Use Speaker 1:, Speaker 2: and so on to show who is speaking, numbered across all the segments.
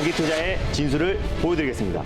Speaker 1: 장기 투자의 진수를 보여드리겠습니다.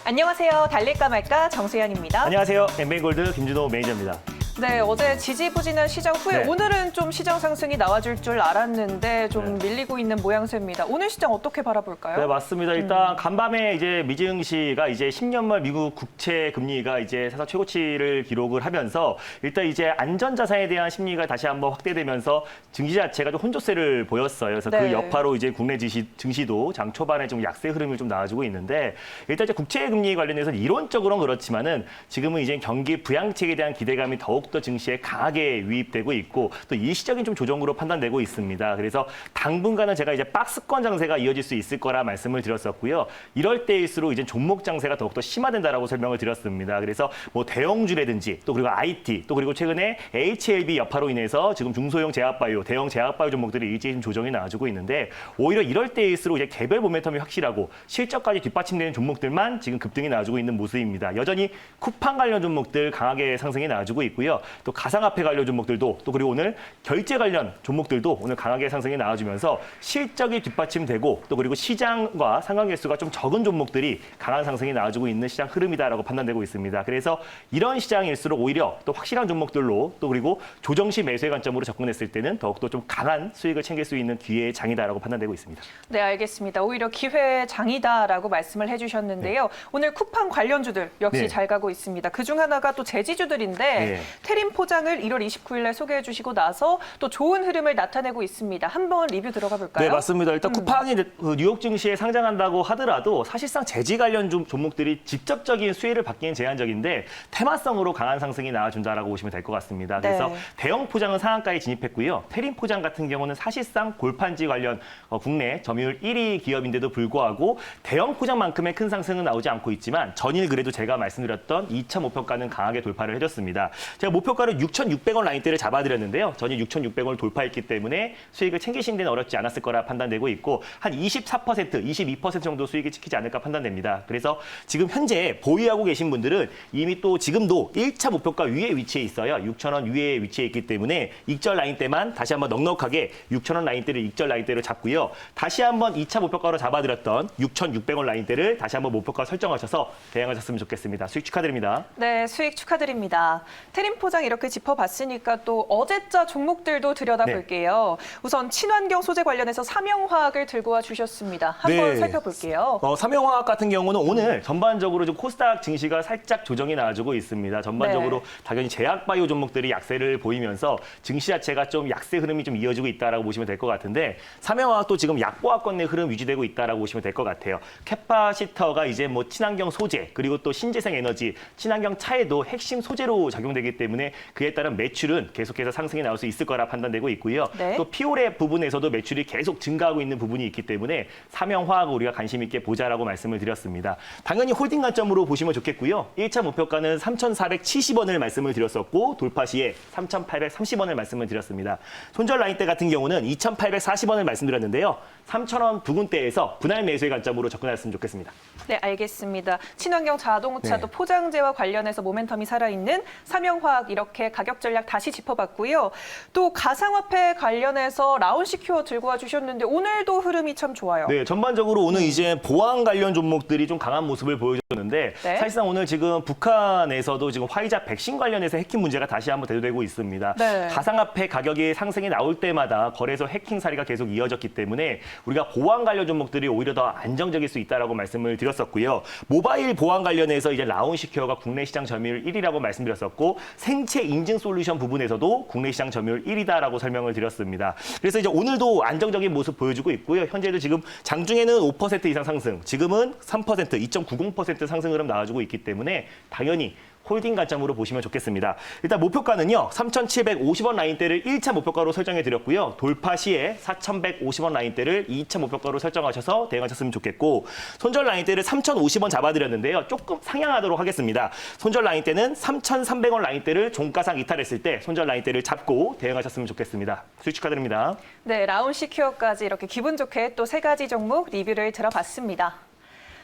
Speaker 2: 안녕하세요. 달릴까 말까 정수현입니다.
Speaker 1: 안녕하세요. 엠뱅골드 김준호 매니저입니다.
Speaker 2: 네, 어제 지지부진한 시장 후에
Speaker 1: 네.
Speaker 2: 오늘은 좀 시장 상승이 나와줄 줄 알았는데 좀 밀리고 있는 모양새입니다. 오늘 시장 어떻게 바라볼까요?
Speaker 1: 네, 맞습니다. 일단 간밤에 이제 미증시가 이제 10년물 미국 국채 금리가 이제 사상 최고치를 기록을 하면서 일단 이제 안전자산에 대한 심리가 다시 한번 확대되면서 증시 자체가 좀 혼조세를 보였어요. 그래서
Speaker 2: 네.
Speaker 1: 그 여파로 이제 국내 증시도 장 초반에 좀 약세 흐름을 좀 나와주고 있는데 일단 이제 국채 금리 관련해서는 이론적으로는 그렇지만은 지금은 이제 경기 부양책에 대한 기대감이 더욱더 증시에 강하게 유입되고 있고 또 일시적인 좀 조정으로 판단되고 있습니다. 그래서 당분간은 제가 이제 박스권 장세가 이어질 수 있을 거라 말씀을 드렸었고요. 이럴 때일수록 이제 종목 장세가 더욱더 심화된다라고 설명을 드렸습니다. 그래서 뭐 대형주라든지 또 그리고 IT 또 그리고 최근에 HLB 여파로 인해서 지금 중소형 제약바이오, 대형 제약바이오 종목들이 일제히 좀 조정이 나와주고 있는데 오히려 이럴 때일수록 이제 개별 모멘텀이 확실하고 실적까지 뒷받침되는 종목들만 지금 급등이 나와주고 있는 모습입니다. 여전히 쿠팡 관련 종목들 강하게 상승이 나와주고 있고요. 또 가상화폐 관련 종목들도 또 그리고 오늘 결제 관련 종목들도 오늘 강하게 상승이 나와주면서 실적이 뒷받침되고 또 그리고 시장과 상관계수가 좀 적은 종목들이 강한 상승이 나와주고 있는 시장 흐름이다라고 판단되고 있습니다. 그래서 이런 시장일수록 오히려 또 확실한 종목들로 또 그리고 조정 시 매수의 관점으로 접근했을 때는 더욱더 좀 강한 수익을 챙길 수 있는 기회의 장이다라고 판단되고 있습니다.
Speaker 2: 네, 알겠습니다. 오히려 기회의 장이다라고 말씀을 해주셨는데요. 네. 오늘 쿠팡 관련주들 역시
Speaker 1: 네.
Speaker 2: 잘 가고 있습니다. 그중 하나가 또 제지주들인데
Speaker 1: 네.
Speaker 2: 테림 포장을 1월 29일에 소개해 주시고 나서 또 좋은 흐름을 나타내고 있습니다. 한번 리뷰 들어가 볼까요?
Speaker 1: 네, 맞습니다. 일단 쿠팡이 뉴욕 증시에 상장한다고 하더라도 사실상 제지 관련 종목들이 직접적인 수혜를 받기는 제한적인데 테마성으로 강한 상승이 나와준다라고 보시면 될 것 같습니다. 그래서
Speaker 2: 네.
Speaker 1: 대형 포장은 상한가에 진입했고요. 테림 포장 같은 경우는 사실상 골판지 관련 국내 점유율 1위 기업인데도 불구하고 대형 포장만큼의 큰 상승은 나오지 않고 있지만 전일 그래도 제가 말씀드렸던 2차 목표가는 강하게 돌파를 해줬습니다. 제가 목표가를 6,600원 라인대를 잡아드렸는데요. 전일 6,600원을 돌파했기 때문에 수익을 챙기신 데는 어렵지 않았을 거라 판단되고 있고 한 24%, 22% 정도 수익이 찍히지 않을까 판단됩니다. 그래서 지금 현재 보유하고 계신 분들은 이미 또 지금도 1차 목표가 위에 위치해 있어요. 6,000원 위에 위치해 있기 때문에 익절 라인대만 다시 한번 넉넉하게 6,000원 라인대를 익절 라인대로 잡고요. 다시 한번 2차 목표가로 잡아드렸던 6,600원 라인대를 다시 한번 목표가 설정하셔서 대응하셨으면 좋겠습니다. 수익 축하드립니다.
Speaker 2: 네, 수익 축하드립니다. 테림 포장 이렇게 짚어봤으니까 또 어제자 종목들도 들여다볼게요. 네. 우선 친환경 소재 관련해서 삼영화학을 들고 와 주셨습니다. 한번 살펴볼게요.
Speaker 1: 삼영화학 같은 경우는 오늘 전반적으로 좀 코스닥 증시가 살짝 조정이 나와주고 있습니다. 전반적으로 당연히 제약바이오 종목들이 약세를 보이면서 증시 자체가 좀 약세 흐름이 좀 이어지고 있다라고 보시면 될 것 같은데 삼영화학도 지금 약보합권 내 흐름 유지되고 있다라고 보시면 될 것 같아요. 캐파시터가 이제 뭐 친환경 소재 그리고 또 신재생 에너지, 친환경 차에도 핵심 소재로 작용되기 때문에 그에 따른 매출은 계속해서 상승이 나올 수 있을 거라 판단되고 있고요.
Speaker 2: 네.
Speaker 1: 또 피오레 부분에서도 매출이 계속 증가하고 있는 부분이 있기 때문에 삼영화학을 우리가 관심 있게 보자라고 말씀을 드렸습니다. 당연히 홀딩 관점으로 보시면 좋겠고요. 1차 목표가는 3,470원을 말씀을 드렸었고 돌파 시에 3,830원을 말씀을 드렸습니다. 손절 라인대 같은 경우는 2,840원을 말씀드렸는데요. 3,000원 부근대에서 분할 매수의 관점으로 접근하셨으면 좋겠습니다.
Speaker 2: 네, 알겠습니다. 친환경 자동차 또 포장재와 관련해서 모멘텀이 살아있는 삼영화학 이렇게 가격 전략 다시 짚어봤고요. 또 가상화폐 관련해서 라운시큐어 들고 와주셨는데 오늘도 흐름이 참 좋아요.
Speaker 1: 네, 전반적으로 오늘 이제 보안 관련 종목들이 좀 강한 모습을 보여줬는데 사실상 오늘 지금 북한에서도 지금 화이자 백신 관련해서 해킹 문제가 다시 한번 대두되고 있습니다.
Speaker 2: 네.
Speaker 1: 가상화폐 가격이 상승이 나올 때마다 거래소 해킹 사례가 계속 이어졌기 때문에 우리가 보안 관련 종목들이 오히려 더 안정적일 수 있다라고 말씀을 드렸었고요. 모바일 보안 관련해서 이제 라운시큐어가 국내 시장 점유율 1위라고 말씀드렸었고 생체 인증 솔루션 부분에서도 국내 시장 점유율 1위다라고 설명을 드렸습니다. 그래서 이제 오늘도 안정적인 모습 보여주고 있고요. 현재도 지금 장중에는 5% 이상 상승, 지금은 3%, 2.90% 상승 흐름 나와주고 있기 때문에 당연히 홀딩 관점으로 보시면 좋겠습니다. 일단 목표가는요. 3,750원 라인대를 1차 목표가로 설정해 드렸고요. 돌파 시에 4,150원 라인대를 2차 목표가로 설정하셔서 대응하셨으면 좋겠고 손절 라인대를 3,050원 잡아드렸는데요. 조금 상향하도록 하겠습니다. 손절 라인대는 3,300원 라인대를 종가상 이탈했을 때 손절 라인대를 잡고 대응하셨으면 좋겠습니다. 수익 축하드립니다.
Speaker 2: 네, 라운시큐어까지 이렇게 기분 좋게 또 3가지 종목 리뷰를 들어봤습니다.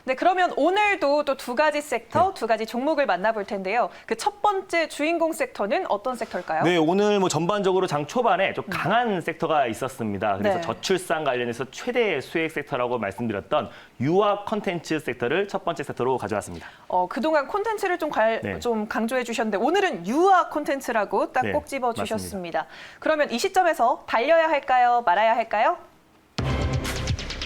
Speaker 2: 네, 그러면 오늘도 또 두 가지 섹터, 두 가지 종목을 만나볼 텐데요. 그 첫 번째 주인공 섹터는 어떤 섹터일까요?
Speaker 1: 네, 오늘 뭐 전반적으로 장 초반에 좀 강한 섹터가 있었습니다. 그래서
Speaker 2: 네.
Speaker 1: 저출산 관련해서 최대 수익 섹터라고 말씀드렸던 유아 콘텐츠 섹터를 첫 번째 섹터로 가져왔습니다.
Speaker 2: 그동안 콘텐츠를
Speaker 1: 네.
Speaker 2: 좀 강조해 주셨는데 오늘은 유아 콘텐츠라고 딱
Speaker 1: 네,
Speaker 2: 꼭 집어 주셨습니다. 그러면 이 시점에서 달려야 할까요? 말아야 할까요?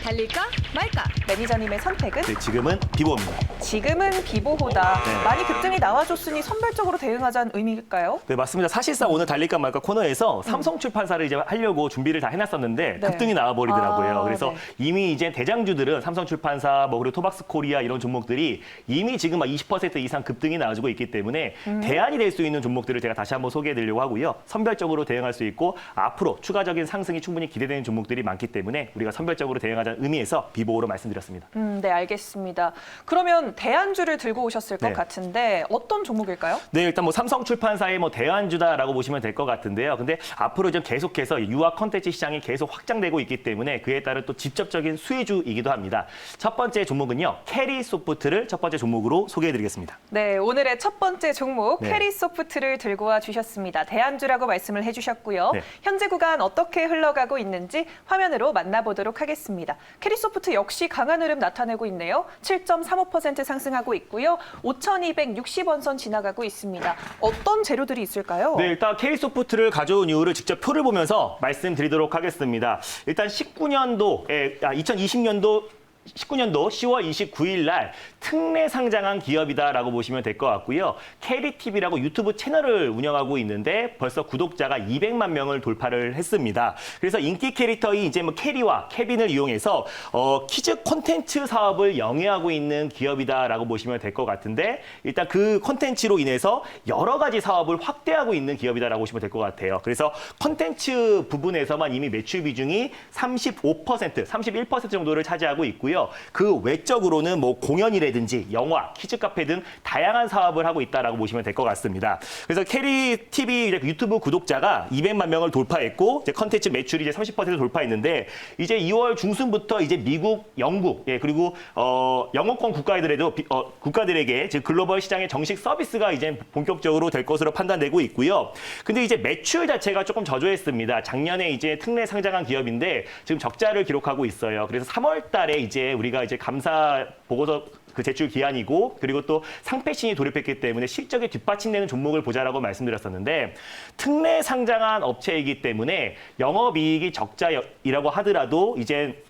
Speaker 3: 달릴까 말까?
Speaker 2: 매니저님의 선택은?
Speaker 1: 네, 지금은 비보입니다.
Speaker 2: 지금은 비보호다.
Speaker 1: 네.
Speaker 2: 많이 급등이 나와줬으니 선별적으로 대응하자는 의미일까요?
Speaker 1: 네, 맞습니다. 사실상 오늘 달릴까 말까 코너에서 삼성출판사를 이제 하려고 준비를 다 해놨었는데
Speaker 2: 네.
Speaker 1: 급등이 나와버리더라고요.
Speaker 2: 아,
Speaker 1: 그래서
Speaker 2: 네.
Speaker 1: 이미 이제 대장주들은 삼성출판사, 뭐 그리고 토박스 코리아 이런 종목들이 이미 지금 막 20% 이상 급등이 나와주고 있기 때문에 대안이 될 수 있는 종목들을 제가 다시 한번 소개해드리려고 하고요. 선별적으로 대응할 수 있고 앞으로 추가적인 상승이 충분히 기대되는 종목들이 많기 때문에 우리가 선별적으로 대응하자는 의미에서 비보호로 말씀드렸습니다.
Speaker 2: 네, 알겠습니다. 그러면 대안주를 들고 오셨을 것
Speaker 1: 네.
Speaker 2: 같은데 어떤 종목일까요?
Speaker 1: 네, 일단 뭐 삼성출판사의 뭐 대안주다라고 보시면 될 것 같은데요. 근데 앞으로 좀 계속해서 유아 콘텐츠 시장이 계속 확장되고 있기 때문에 그에 따른 또 직접적인 수혜주이기도 합니다. 첫 번째 종목은요, 캐리소프트를 첫 번째 종목으로 소개해드리겠습니다.
Speaker 2: 네, 오늘의 첫 번째 종목
Speaker 1: 네.
Speaker 2: 캐리소프트를 들고 와 주셨습니다. 대안주라고 말씀을 해주셨고요.
Speaker 1: 네.
Speaker 2: 현재 구간 어떻게 흘러가고 있는지 화면으로 만나보도록 하겠습니다. 캐리소프트 역시 강한 흐름 나타내고 있네요. 7.35% 상승하고 있고요. 5,260원 선 지나가고 있습니다. 어떤 재료들이 있을까요?
Speaker 1: 네, 일단 K소프트를 가져온 이유를 직접 표를 보면서 말씀드리도록 하겠습니다. 일단 2020년도 10월 29일 날 특례 상장한 기업이다라고 보시면 될 것 같고요. 캐리TV라고 유튜브 채널을 운영하고 있는데 벌써 구독자가 200만 명을 돌파를 했습니다. 그래서 인기 캐릭터인 이제 뭐 캐리와 케빈을 이용해서 키즈 콘텐츠 사업을 영위하고 있는 기업이다라고 보시면 될 것 같은데 일단 그 콘텐츠로 인해서 여러 가지 사업을 확대하고 있는 기업이다라고 보시면 될 것 같아요. 그래서 콘텐츠 부분에서만 이미 매출 비중이 35%, 31% 정도를 차지하고 있고요. 그 외적으로는 뭐 공연이라든지 영화, 키즈 카페 등 다양한 사업을 하고 있다라고 보시면 될 것 같습니다. 그래서 캐리 TV 유튜브 구독자가 200만 명을 돌파했고 이제 컨텐츠 매출이 이제 30% 돌파했는데 이제 2월 중순부터 이제 미국, 영국 그리고 영어권 국가들에게 즉 글로벌 시장의 정식 서비스가 이제 본격적으로 될 것으로 판단되고 있고요. 근데 이제 매출 자체가 조금 저조했습니다. 작년에 이제 특례 상장한 기업인데 지금 적자를 기록하고 있어요. 그래서 3월 달에 이제 우리가 이제 감사 보고서 그 제출 기한이고 그리고 또 상패신이 돌입했기 때문에 실적에 뒷받침되는 종목을 보자라고 말씀드렸었는데 특례 상장한 업체이기 때문에 영업이익이 적자이라고 하더라도 이제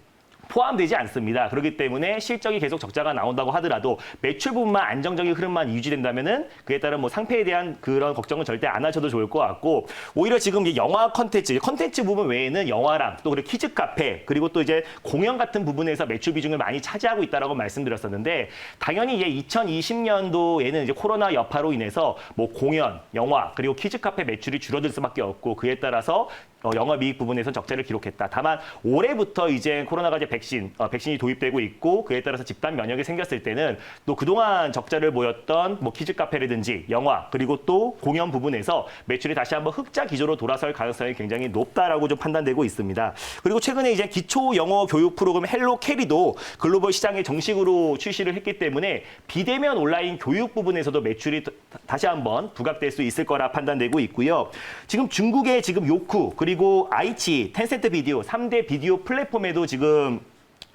Speaker 1: 포함되지 않습니다. 그렇기 때문에 실적이 계속 적자가 나온다고 하더라도 매출 부분만 안정적인 흐름만 유지된다면은 그에 따른 뭐 상패에 대한 그런 걱정은 절대 안 하셔도 좋을 것 같고 오히려 지금 이 영화 컨텐츠 부분 외에는 영화랑 또 그리고 키즈 카페 그리고 또 이제 공연 같은 부분에서 매출 비중을 많이 차지하고 있다라고 말씀드렸었는데 당연히 이제 2020년도에는 이제 코로나 여파로 인해서 뭐 공연, 영화 그리고 키즈 카페 매출이 줄어들 수밖에 없고 그에 따라서 영업이익 부분에서 적자를 기록했다. 다만 올해부터 이제 코로나가 이제 백신이 도입되고 있고 그에 따라서 집단 면역이 생겼을 때는 또 그동안 적자를 보였던 뭐 키즈 카페라든지 영화 그리고 또 공연 부분에서 매출이 다시 한번 흑자 기조로 돌아설 가능성이 굉장히 높다라고 좀 판단되고 있습니다. 그리고 최근에 이제 기초 영어 교육 프로그램 헬로 캐리도 글로벌 시장에 정식으로 출시를 했기 때문에 비대면 온라인 교육 부분에서도 매출이 다시 한번 부각될 수 있을 거라 판단되고 있고요. 지금 중국의 지금 요쿠 그리고 아이치, 텐센트 비디오 3대 비디오 플랫폼에도 지금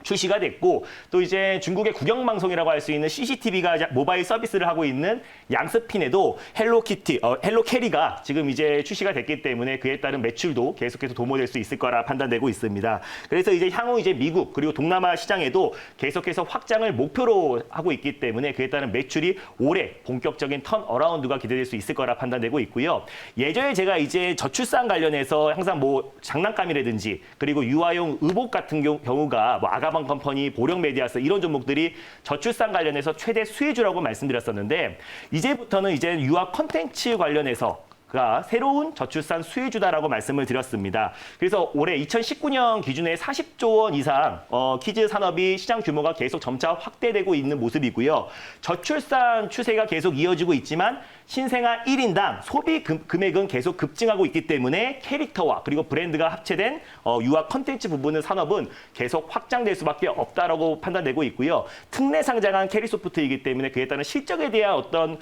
Speaker 1: 출시가 됐고 또 이제 중국의 국영방송이라고 할 수 있는 CCTV가 모바일 서비스를 하고 있는 양스핀에도 헬로 캐리가 지금 이제 출시가 됐기 때문에 그에 따른 매출도 계속해서 도모될 수 있을 거라 판단되고 있습니다. 그래서 이제 향후 이제 미국 그리고 동남아 시장에도 계속해서 확장을 목표로 하고 있기 때문에 그에 따른 매출이 올해 본격적인 턴 어라운드가 기대될 수 있을 거라 판단되고 있고요. 예전에 제가 이제 저출산 관련해서 항상 뭐 장난감이라든지 그리고 유아용 의복 같은 경우가 뭐 아가방 컴퍼니, 보령 메디아스 이런 종목들이 저출산 관련해서 최대 수혜주라고 말씀드렸었는데 이제부터는 이제 유아 콘텐츠 관련해서 가 새로운 저출산 수혜주다라고 말씀을 드렸습니다. 그래서 올해 2019년 기준에 40조 원 이상 키즈 산업이 시장 규모가 계속 점차 확대되고 있는 모습이고요. 저출산 추세가 계속 이어지고 있지만 신생아 1인당 소비 금액은 계속 급증하고 있기 때문에 캐릭터와 그리고 브랜드가 합체된 유아 콘텐츠 부분의 산업은 계속 확장될 수밖에 없다라고 판단되고 있고요. 특례 상장한 캐리소프트이기 때문에 그에 따른 실적에 대한 어떤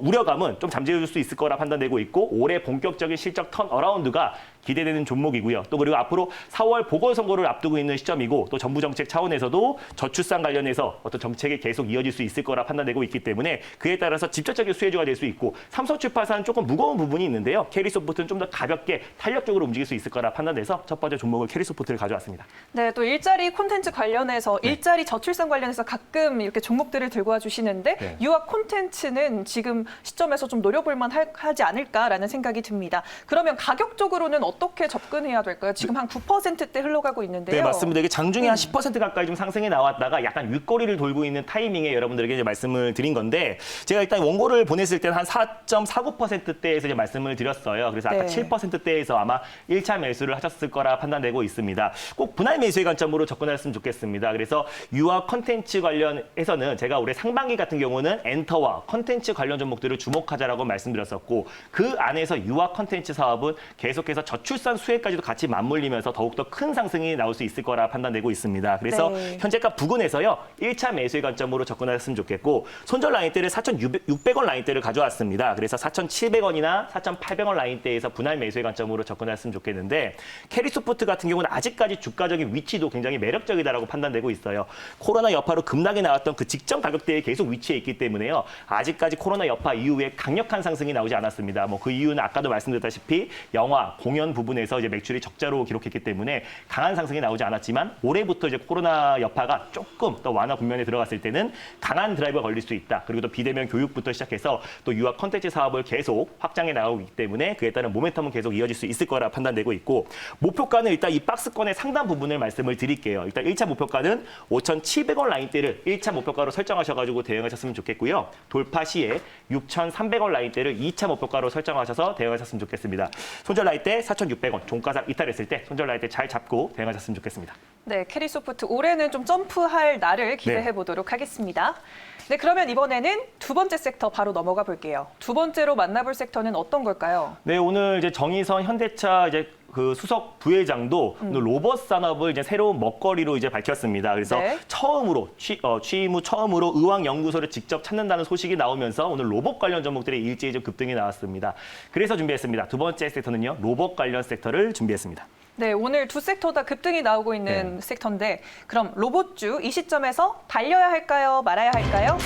Speaker 1: 우려감은 좀 잠재울 수 있을 거라 판단되고 있고 올해 본격적인 실적 턴어라운드가 기대되는 종목이고요. 또 그리고 앞으로 4월 보궐선거를 앞두고 있는 시점이고 또 정부 정책 차원에서도 저출산 관련해서 어떤 정책이 계속 이어질 수 있을 거라 판단되고 있기 때문에 그에 따라서 직접적인 수혜주가 될 수 있고 삼성출판사는 조금 무거운 부분이 있는데요. 캐리소프트는 좀 더 가볍게 탄력적으로 움직일 수 있을 거라 판단돼서 첫 번째 종목을 캐리소프트를 가져왔습니다.
Speaker 2: 네, 또 일자리 콘텐츠 관련해서 일자리 저출산 관련해서 가끔 이렇게 종목들을 들고 와주시는데
Speaker 1: 네.
Speaker 2: 유아 콘텐츠는 지금 시점에서 좀 노려볼 만하지 않을까라는 생각이 듭니다. 그러면 가격적으로는 어떻게 접근해야 될까요? 지금 한 9%대 흘러가고 있는데요.
Speaker 1: 네, 맞습니다. 이게 장중에 한 10% 가까이 좀 상승이 나왔다가 약간 윗꼬리를 돌고 있는 타이밍에 여러분들에게 이제 말씀을 드린 건데 제가 일단 원고를 보냈을 때는 한 4.49%대에서 이제 말씀을 드렸어요. 그래서 아까
Speaker 2: 네.
Speaker 1: 7%대에서 아마 1차 매수를 하셨을 거라 판단되고 있습니다. 꼭 분할 매수의 관점으로 접근하셨으면 좋겠습니다. 그래서 유아 콘텐츠 관련해서는 제가 올해 상반기 같은 경우는 엔터와 콘텐츠 관련 종목들을 주목하자라고 말씀드렸었고 그 안에서 유아 콘텐츠 사업은 계속해서 저출산 수혜까지도 같이 맞물리면서 더욱더 큰 상승이 나올 수 있을 거라 판단되고 있습니다. 그래서
Speaker 2: 네.
Speaker 1: 현재가 부근에서요. 1차 매수의 관점으로 접근하셨으면 좋겠고 손절 라인대를 4,600원 라인대를 가져왔습니다. 그래서 4,700원이나 4,800원 라인대에서 분할 매수의 관점으로 접근했으면 좋겠는데 캐리소프트 같은 경우는 아직까지 주가적인 위치도 굉장히 매력적이다라고 판단되고 있어요. 코로나 여파로 급락이 나왔던 그 직전 가격대에 계속 위치해 있기 때문에요. 아직까지 코로나 여파 이후에 강력한 상승이 나오지 않았습니다. 뭐 그 이유는 아까도 말씀드렸다시피 영화, 공연 부분에서 이제 매출이 적자로 기록했기 때문에 강한 상승이 나오지 않았지만 올해부터 이제 코로나 여파가 조금 더 완화 국면에 들어갔을 때는 강한 드라이브가 걸릴 수 있다. 그리고 또 비대면 교육부터 시작해서 또 유아 콘텐츠 사업을 계속 확장해 나가고 있기 때문에 그에 따른 모멘텀은 계속 이어질 수 있을 거라 판단되고 있고 목표가는 일단 이 박스권의 상단 부분을 말씀을 드릴게요. 일단 1차 목표가는 5,700원 라인대를 1차 목표가로 설정하셔가지고 대응하셨으면 좋겠고요. 돌파 시에 6,300원 라인대를 2차 목표가로 설정하셔서 대응하셨으면 좋겠습니다. 손절 라인대 4,600원, 종가상 이탈했을 때 손절 라인대 잘 잡고 대응하셨으면 좋겠습니다.
Speaker 2: 네, 캐리소프트 올해는 좀 점프할 날을 기대해 보도록 하겠습니다. 네, 그러면 이번에는 두 번째 섹터 바로 넘어가 볼게요. 두 번째로 만나볼 sek터는 어떤 걸까요?
Speaker 1: 네, 오늘 이제 정의선 현대차 이제 그 수석 부회장도 오늘 로봇 산업을 이제 새로운 먹거리로 이제 밝혔습니다. 그래서
Speaker 2: 네.
Speaker 1: 처음으로 취임 후 처음으로 의왕 연구소를 직접 찾는다는 소식이 나오면서 오늘 로봇 관련 종목들의 일제히 좀 급등이 나왔습니다. 그래서 준비했습니다. 두 번째 섹터는요, 로봇 관련 섹터를 준비했습니다.
Speaker 2: 네, 오늘 두 섹터 다 급등이 나오고 있는 섹터인데 그럼 로봇주 이 시점에서 달려야 할까요? 말아야 할까요?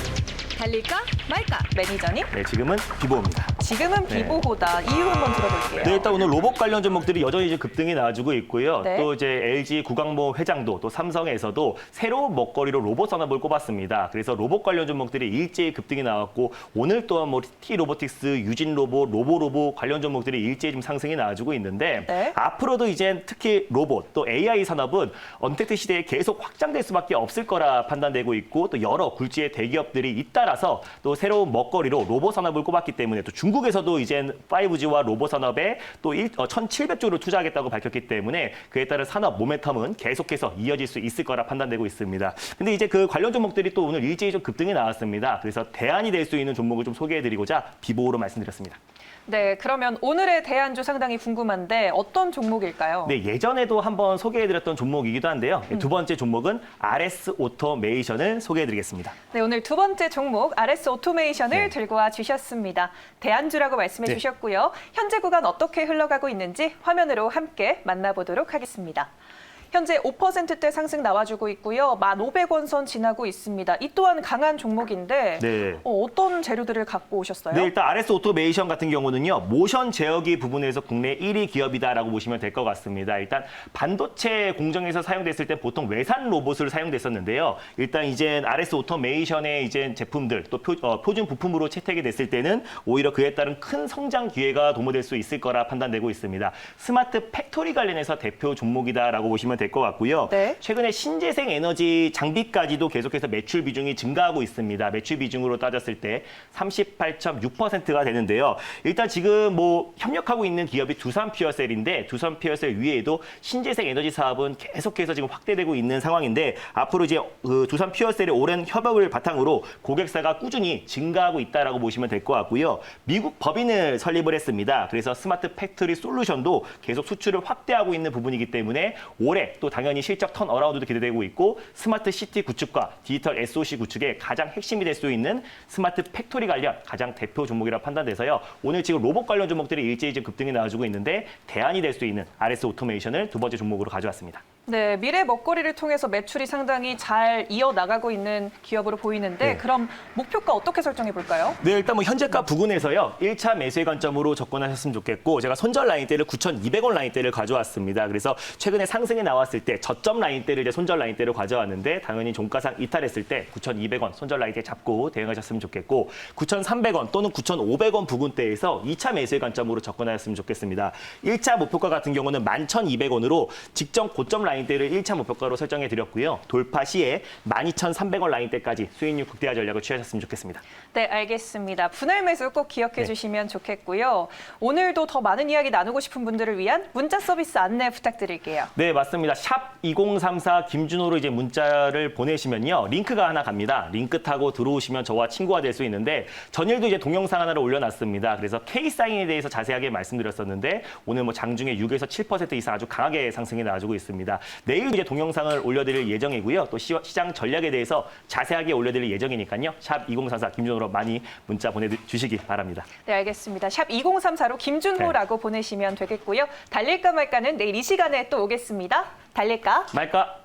Speaker 3: 달릴까 말까?
Speaker 2: 매니저님,
Speaker 1: 네, 지금은 비보입니다.
Speaker 2: 지금은 비보보다 이유 한번 들어볼게요.
Speaker 1: 네, 일단 오늘 로봇 관련 종목들이 여전히 이제 급등이 나와주고 있고요.
Speaker 2: 네.
Speaker 1: 또 이제 LG 구광모 회장도 또 삼성에서도 새로운 먹거리로 로봇 산업을 꼽았습니다. 그래서 로봇 관련 종목들이 일제히 급등이 나왔고 오늘 또한 뭐 T로보틱스, 유진로봇, 로보로봇 관련 종목들이 일제히 좀 상승이 나와주고 있는데
Speaker 2: 네.
Speaker 1: 앞으로도 이제 특히 로봇 또 AI 산업은 언택트 시대에 계속 확장될 수밖에 없을 거라 판단되고 있고 또 여러 굴지의 대기업들이 잇따라서 또 새로운 먹거리로 로봇 산업을 꼽았기 때문에 또 중국에서도 이제 5G와 로봇 산업에 또 1,700조를 투자하겠다고 밝혔기 때문에 그에 따른 산업 모멘텀은 계속해서 이어질 수 있을 거라 판단되고 있습니다. 근데 이제 그 관련 종목들이 또 오늘 일제히 좀 급등이 나왔습니다. 그래서 대안이 될 수 있는 종목을 좀 소개해드리고자 비보로 말씀드렸습니다.
Speaker 2: 네, 그러면 오늘의 대안주 상당히 궁금한데 어떤 종목일까요?
Speaker 1: 네, 예전에도 한번 소개해드렸던 종목이기도 한데요. 두 번째 종목은 RS 오토메이션을 소개해드리겠습니다.
Speaker 2: 네, 오늘 두 번째 종목 RS 오토메이션을
Speaker 1: 네.
Speaker 2: 들고 와 주셨습니다. 대안주라고 말씀해
Speaker 1: 네.
Speaker 2: 주셨고요. 현재 구간 어떻게 흘러가고 있는지 화면으로 함께 만나보도록 하겠습니다. 현재 5%대 상승 나와주고 있고요. 1,500원 선 지나고 있습니다. 이 또한 강한 종목인데
Speaker 1: 네.
Speaker 2: 어떤 재료들을 갖고 오셨어요?
Speaker 1: 네, 일단 RS 오토메이션 같은 경우는요, 모션 제어기 부분에서 국내 1위 기업이다라고 보시면 될 것 같습니다. 일단 반도체 공정에서 사용됐을 때 보통 외산 로봇을 사용됐었는데요. 일단 이제 RS 오토메이션의 이제 제품들 또 표준 부품으로 채택이 됐을 때는 오히려 그에 따른 큰 성장 기회가 도모될 수 있을 거라 판단되고 있습니다. 스마트 팩토리 관련해서 대표 종목이다라고 보시면 될 것 같고요.
Speaker 2: 네.
Speaker 1: 최근에 신재생 에너지 장비까지도 계속해서 매출 비중이 증가하고 있습니다. 매출 비중으로 따졌을 때 38.6%가 되는데요. 일단 지금 뭐 협력하고 있는 기업이 두산 퓨어셀인데 두산 퓨어셀 위에도 신재생 에너지 사업은 계속해서 지금 확대되고 있는 상황인데 앞으로 이제 그 두산 퓨어셀의 오랜 협업을 바탕으로 고객사가 꾸준히 증가하고 있다라고 보시면 될 것 같고요. 미국 법인을 설립을 했습니다. 그래서 스마트 팩토리 솔루션도 계속 수출을 확대하고 있는 부분이기 때문에 올해 또 당연히 실적 턴어라운드도 기대되고 있고 스마트 시티 구축과 디지털 SOC 구축의 가장 핵심이 될 수 있는 스마트 팩토리 관련 가장 대표 종목이라 판단돼서요. 오늘 지금 로봇 관련 종목들이 일제히 지금 급등이 나와주고 있는데 대안이 될 수 있는 RS 오토메이션을 두 번째 종목으로 가져왔습니다.
Speaker 2: 네, 미래 먹거리를 통해서 매출이 상당히 잘 이어나가고 있는 기업으로 보이는데
Speaker 1: 네.
Speaker 2: 그럼 목표가 어떻게 설정해 볼까요?
Speaker 1: 네, 일단 뭐 현재가 부근에서요. 1차 매수의 관점으로 접근하셨으면 좋겠고 제가 손절 라인대를 9,200원 라인대를 가져왔습니다. 그래서 최근에 상승이 나왔을 때 저점 라인대를 이제 손절 라인대로 가져왔는데 당연히 종가상 이탈했을 때 9,200원 손절 라인대 잡고 대응하셨으면 좋겠고 9,300원 또는 9,500원 부근대에서 2차 매수의 관점으로 접근하셨으면 좋겠습니다. 1차 목표가 같은 경우는 11,200원으로 직전 고점 라인대를 1차 목표가로 설정해 드렸고요. 돌파 시에 12,300원 라인대까지 수익률 극대화 전략을 취하셨으면 좋겠습니다.
Speaker 2: 네, 알겠습니다. 분할 매수 꼭 기억해
Speaker 1: 네.
Speaker 2: 주시면 좋겠고요. 오늘도 더 많은 이야기 나누고 싶은 분들을 위한 문자 서비스 안내 부탁드릴게요.
Speaker 1: 네, 맞습니다. 샵 2034 김준호로 이제 문자를 보내시면요. 링크가 하나 갑니다. 링크 타고 들어오시면 저와 친구가 될 수 있는데 전일도 이제 동영상 하나를 올려놨습니다. 그래서 K사인에 대해서 자세하게 말씀드렸었는데 오늘 뭐 장중에 6에서 7% 이상 아주 강하게 상승이 나와주고 있습니다. 내일 이제 동영상을 올려드릴 예정이고요. 또 시장 전략에 대해서 자세하게 올려드릴 예정이니까요. 샵 2034 김준호로 많이 문자 보내주시기 바랍니다.
Speaker 2: 네, 알겠습니다. 샵 2034로 김준호라고 보내시면 되겠고요. 달릴까 말까는 내일 이 시간에 또 오겠습니다. 달릴까?
Speaker 1: 말까?